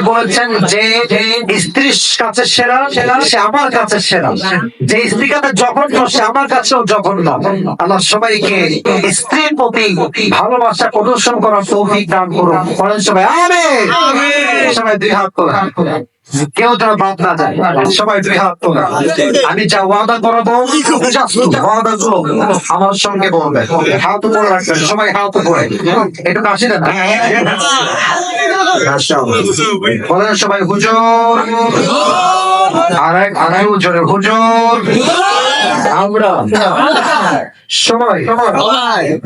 বলেছেন যে স্ত্রীর কাছে সেরা সে আমার কাছে সেরা, যে স্ত্রীর কাছে জঘন্য সে আমার কাছেও জঘন্য। আল্লাহ সবাইকে স্ত্রীর প্রতি ভালোবাসা প্রদর্শন করার তৌফিক দান করুন। বলেন সবাই আমিন। সবাই দুই হাত তোলেন, কেউ যেন বাদ না যায়। সবাই দুই হাত তোলেন। আমি যা ওয়াদা করাবো ওয়াদা গুলো আমার সঙ্গে বলবেন। হাত উপরে রাখবেন, সবাই হাত উপরে, একটু কাশি দেন। বলেন সবাই হুজুর, আরেক হুজুরে হুজুর। আমরা সবাই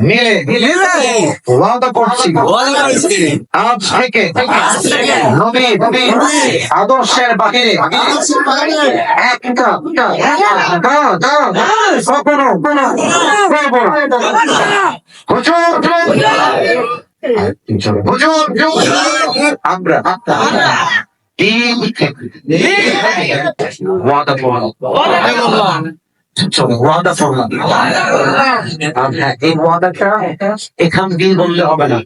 মিলে ওয়াদা করছি আজ থেকে নবীর আদর্শের বাহিরে একটা কখনো করবো না। হুজুর আমরা ওয়াদা করলাম। এই ওয়াদাটা এখান দিয়ে বললে হবে না,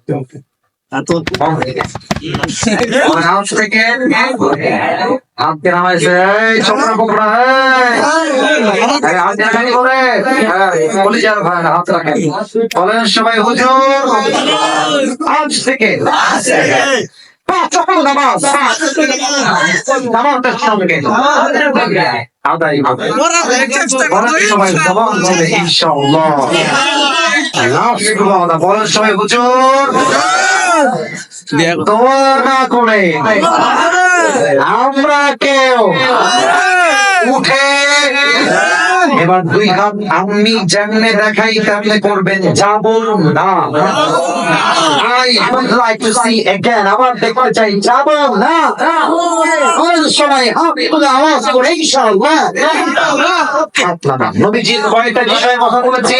থেকে আজকে নামাইছে ছোকরা পোকরা হাত রাখেন। বলেন সবাই হুজুর আজ থেকে নামাজ সঙ্গে আদায় সবাই জবান হবে ইনশাআল্লাহ। বলেন সবাই হুজুর দোয়া না করে আমরা কেউ উঠে এবার দুই হাত আমি যেমনে দেখাই তেমনে করবেন, যাব না। I would like to see again, আবার দেখতে চাই, যাব না। সবাই হাত তুলে আওয়াজ করে ইনশাআল্লাহ। নবীজির কয়টা বিষয়ে কথা বলেছি?